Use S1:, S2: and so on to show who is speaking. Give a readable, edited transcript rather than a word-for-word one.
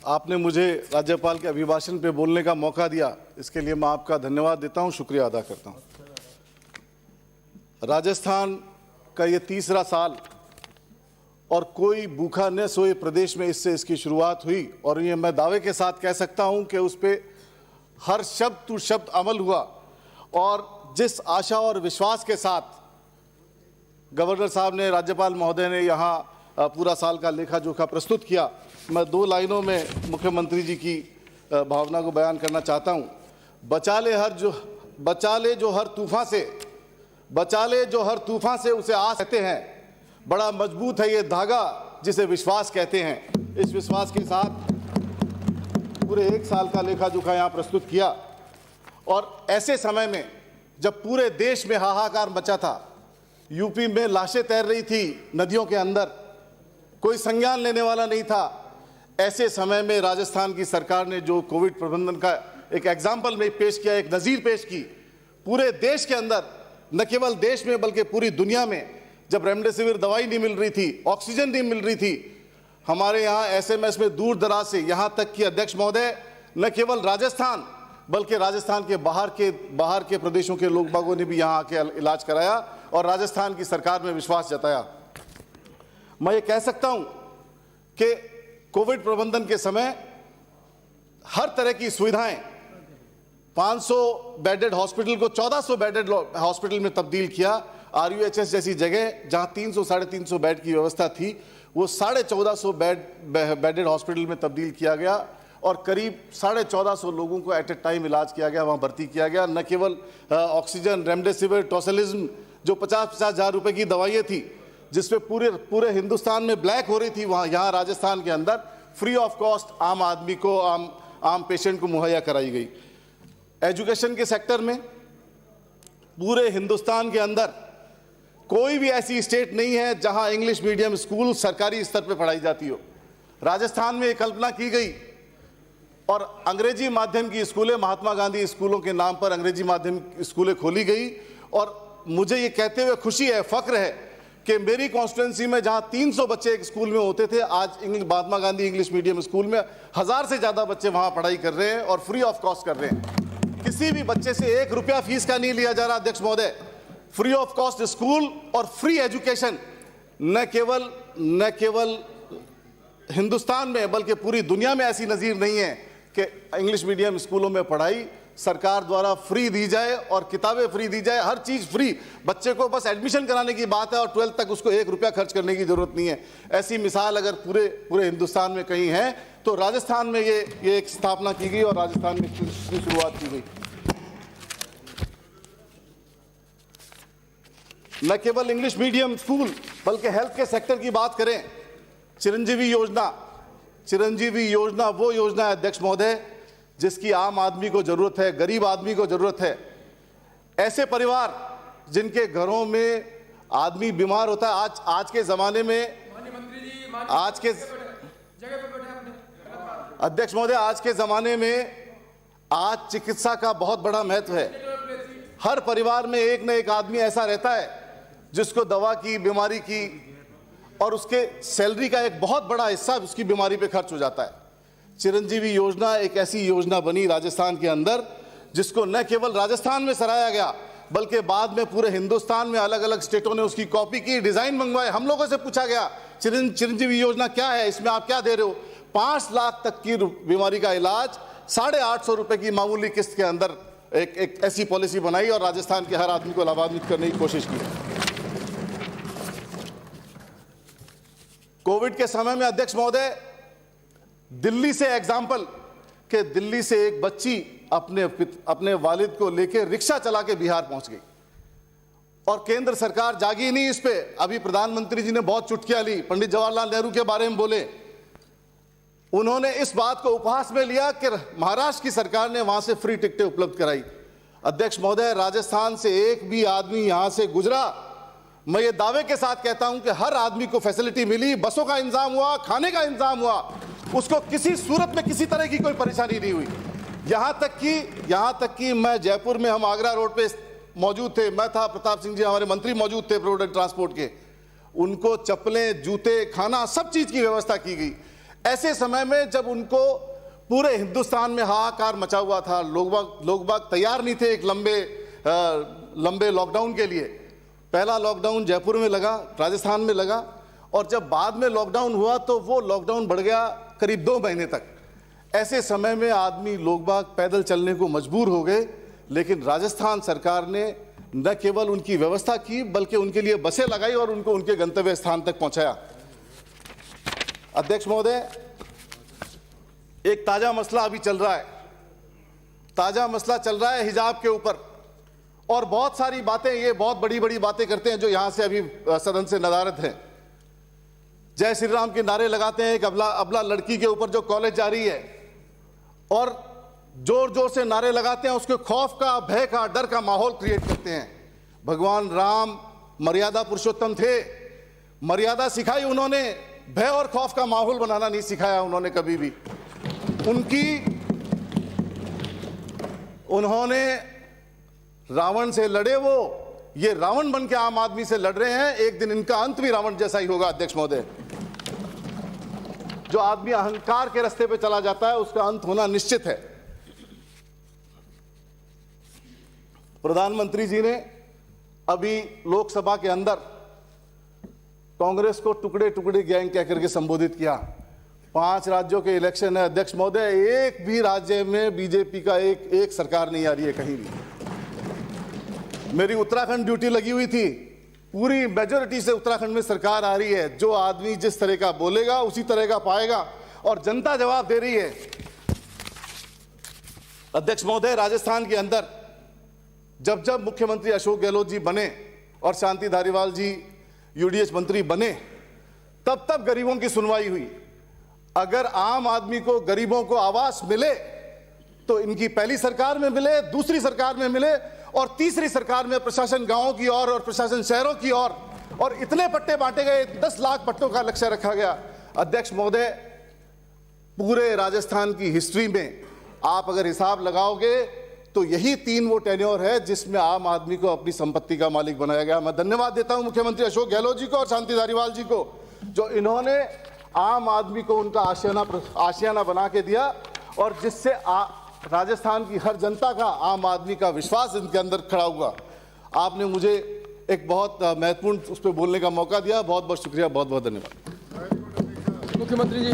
S1: आपने मुझे राज्यपाल के अभिभाषण पे बोलने का मौका दिया, इसके लिए मैं आपका धन्यवाद देता हूं, शुक्रिया अदा करता हूं। राजस्थान का ये तीसरा साल और कोई भूखा न सोए प्रदेश में इससे इसकी शुरुआत हुई और ये मैं दावे के साथ कह सकता हूं कि उस पर हर शब्द टू शब्द अमल हुआ और जिस आशा और विश्वास के साथ गवर्नर साहब ने, राज्यपाल महोदय ने यहाँ पूरा साल का लेखा जोखा प्रस्तुत किया, मैं 2 लाइनों में मुख्यमंत्री जी की भावना को बयान करना चाहता हूँ। बचा ले जो हर तूफान से उसे आस कहते हैं, बड़ा मजबूत है ये धागा जिसे विश्वास कहते हैं। इस विश्वास के साथ पूरे 1 साल का लेखा जोखा यहाँ प्रस्तुत किया और ऐसे समय में जब पूरे देश में हाहाकार मचा था, यूपी में लाशें तैर रही थी नदियों के अंदर, कोई संज्ञान लेने वाला नहीं था, ऐसे समय में राजस्थान की सरकार ने जो कोविड प्रबंधन का एक एग्जाम्पल में पेश किया, एक नज़ीर पेश की, पूरे देश के अंदर, न केवल देश में बल्कि पूरी दुनिया में, जब रेमडेसिविर दवाई नहीं मिल रही थी, ऑक्सीजन नहीं मिल रही थी, हमारे यहाँ एसएमएस में दूर दराज से यहाँ तक कि अध्यक्ष महोदय न केवल राजस्थान बल्कि राजस्थान के बाहर के प्रदेशों के लोग बागों ने भी यहाँ आके इलाज कराया और राजस्थान की सरकार में विश्वास जताया। मैं ये कह सकता हूँ कि कोविड प्रबंधन के समय हर तरह की सुविधाएं, 500 बेडेड हॉस्पिटल को 1400 बेडेड हॉस्पिटल में तब्दील किया। RUHS जैसी जगह जहाँ 300-350 बेड की व्यवस्था थी, वो 1450 बेडेड हॉस्पिटल में तब्दील किया गया और करीब 1450 लोगों को एट ए टाइम इलाज किया गया, वहाँ भर्ती किया गया। न केवल ऑक्सीजन, रेमडेसिविर, टोसिलिज्म, जो 50-50 हज़ार रुपये की दवाइयाँ थी, जिसपे पूरे हिंदुस्तान में ब्लैक हो रही थी, वहाँ यहाँ राजस्थान के अंदर फ्री ऑफ कॉस्ट आम आदमी को, आम पेशेंट को मुहैया कराई गई। एजुकेशन के सेक्टर में पूरे हिंदुस्तान के अंदर कोई भी ऐसी स्टेट नहीं है जहां इंग्लिश मीडियम स्कूल सरकारी स्तर पर पढ़ाई जाती हो। राजस्थान में एक कल्पना की गई और अंग्रेजी माध्यम की स्कूलें, महात्मा गांधी स्कूलों के नाम पर अंग्रेजी माध्यम स्कूलें खोली गई और मुझे ये कहते हुए खुशी है, फख्र है कि मेरी कॉन्स्टिट्यूंसी में जहां 300 बच्चे एक स्कूल में होते थे, आज Mahatma Gandhi English medium school में 1000 से ज़्यादा बच्चे वहां पढ़ाई कर रहे हैं और फ्री ऑफ कॉस्ट कर रहे हैं। किसी भी बच्चे से 1 रुपया फीस का नहीं लिया जा रहा। अध्यक्ष महोदय, फ्री ऑफ कॉस्ट स्कूल और फ्री एजुकेशन न केवल हिंदुस्तान में बल्कि पूरी दुनिया में ऐसी नज़ीर नहीं है कि इंग्लिश मीडियम स्कूलों में पढ़ाई सरकार द्वारा फ्री दी जाए और किताबें फ्री दी जाए, हर चीज़ फ्री। बच्चे को बस एडमिशन कराने की बात है और 12th तक उसको 1 रुपया खर्च करने की जरूरत नहीं है। ऐसी मिसाल अगर पूरे हिंदुस्तान में कहीं है तो राजस्थान में ये एक स्थापना की गई और राजस्थान में इसकी शुरुआत की गई। न केवल इंग्लिश मीडियम स्कूल बल्कि हेल्थ के सेक्टर की बात करें, चिरंजीवी योजना वो योजना है अध्यक्ष महोदय जिसकी आम आदमी को जरूरत है, गरीब आदमी को जरूरत है। ऐसे परिवार जिनके घरों में आदमी बीमार होता है, आज के जमाने में, अध्यक्ष महोदय, आज के जमाने में आज चिकित्सा का बहुत बड़ा महत्व है। हर परिवार में एक न एक आदमी ऐसा रहता है जिसको दवा की, बीमारी की और उसके सैलरी का एक बहुत बड़ा हिस्सा उसकी बीमारी पे खर्च हो जाता है। चिरंजीवी योजना एक ऐसी योजना बनी राजस्थान के अंदर जिसको न केवल राजस्थान में सराहा गया बल्कि बाद में पूरे हिंदुस्तान में अलग अलग स्टेटों ने उसकी कॉपी की, डिजाइन मंगवाए। हम लोगों से पूछा गया चिरंजीवी योजना क्या है, इसमें आप क्या दे रहे हो? 5 लाख तक की बीमारी का इलाज 850 रुपए की मामूली किस्त के अंदर एक ऐसी पॉलिसी बनाई और राजस्थान के हर आदमी को लाभान्वित करने की कोशिश की। कोविड के समय में अध्यक्ष महोदय, दिल्ली से एग्जाम्पल कि दिल्ली से एक बच्ची अपने वालिद को लेकर रिक्शा चला के बिहार पहुंच गई और केंद्र सरकार जागी नहीं इस पे। अभी प्रधानमंत्री जी ने बहुत चुटकियां ली, पंडित जवाहरलाल नेहरू के बारे में बोले, उन्होंने इस बात को उपहास में लिया कि महाराष्ट्र की सरकार ने वहां से फ्री टिकटें उपलब्ध कराई। अध्यक्ष महोदय, राजस्थान से एक भी आदमी यहां से गुजरा, मैं ये दावे के साथ कहता हूं कि हर आदमी को फैसिलिटी मिली, बसों का इंतजाम हुआ, खाने का इंतजाम हुआ, उसको किसी सूरत में किसी तरह की कोई परेशानी नहीं हुई। यहां तक कि मैं जयपुर में, हम आगरा रोड पे मौजूद थे, मैं था, प्रताप सिंह जी हमारे मंत्री मौजूद थे रोड एंड ट्रांसपोर्ट के, उनको चप्पलें, जूते, खाना, सब चीज की व्यवस्था की गई। ऐसे समय में जब उनको पूरे हिंदुस्तान में हाहाकार मचा हुआ था, लोग बाग तैयार नहीं थे एक लंबे लॉकडाउन के लिए। पहला लॉकडाउन जयपुर में लगा, राजस्थान में लगा, और जब बाद में लॉकडाउन हुआ तो वो लॉकडाउन बढ़ गया करीब 2 महीने तक। ऐसे समय में आदमी लोग बाग पैदल चलने को मजबूर हो गए, लेकिन राजस्थान सरकार ने न केवल उनकी व्यवस्था की बल्कि उनके लिए बसें लगाई और उनको उनके गंतव्य स्थान तक पहुंचाया। अध्यक्ष महोदय, एक ताजा मसला अभी चल रहा है, ताजा मसला चल रहा है हिजाब के ऊपर, और बहुत सारी बातें, ये बहुत बड़ी बड़ी बातें करते हैं जो यहां से अभी सदन से नदारद हैं। जय श्री राम के नारे लगाते हैं, एक अबला लड़की के ऊपर जो कॉलेज जा रही है, और जोर जोर से नारे लगाते हैं, उसके खौफ का, भय का, डर का माहौल क्रिएट करते हैं। भगवान राम मर्यादा पुरुषोत्तम थे, मर्यादा सिखाई उन्होंने, भय और खौफ का माहौल बनाना नहीं सिखाया उन्होंने कभी भी। उन्होंने रावण से लड़े, वो ये रावण बन के आम आदमी से लड़ रहे हैं। एक दिन इनका अंत भी रावण जैसा ही होगा। अध्यक्ष महोदय, जो आदमी अहंकार के रास्ते पे चला जाता है उसका अंत होना निश्चित है। प्रधानमंत्री जी ने अभी लोकसभा के अंदर कांग्रेस को टुकड़े टुकड़े गैंग कह करके संबोधित किया। 5 राज्यों के इलेक्शन है अध्यक्ष महोदय, एक भी राज्य में बीजेपी का एक सरकार नहीं आ रही है कहीं भी। मेरी उत्तराखंड ड्यूटी लगी हुई थी, पूरी मेजोरिटी से उत्तराखंड में सरकार आ रही है। जो आदमी जिस तरह का बोलेगा उसी तरह का पाएगा, और जनता जवाब दे रही है। अध्यक्ष महोदय, राजस्थान के अंदर जब जब मुख्यमंत्री अशोक गहलोत जी बने और शांति धारीवाल जी यूडीएच मंत्री बने, तब तब गरीबों की सुनवाई हुई। अगर आम आदमी को, गरीबों को आवास मिले तो इनकी पहली सरकार में मिले, दूसरी सरकार में मिले, और तीसरी सरकार में प्रशासन गांवों की ओर और प्रशासन शहरों की ओर, और इतने पट्टे बांटे गए, 10 लाख पट्टों का लक्ष्य रखा गया। अध्यक्ष महोदय, पूरे राजस्थान की हिस्ट्री में आप अगर हिसाब लगाओगे तो यही 3 वो टेन्योर है जिसमें आम आदमी को अपनी संपत्ति का मालिक बनाया गया। मैं धन्यवाद देता हूं मुख्यमंत्री अशोक गहलोत जी को और शांति धारीवाल जी को, जो इन्होंने आम आदमी को उनका आशियाना बना के दिया, और जिससे राजस्थान की हर जनता का, आम आदमी का विश्वास इनके अंदर खड़ा हुआ। आपने मुझे एक बहुत महत्वपूर्ण उस पर बोलने का मौका दिया। बहुत बहुत शुक्रिया, बहुत बहुत धन्यवाद।
S2: मुख्यमंत्री जी।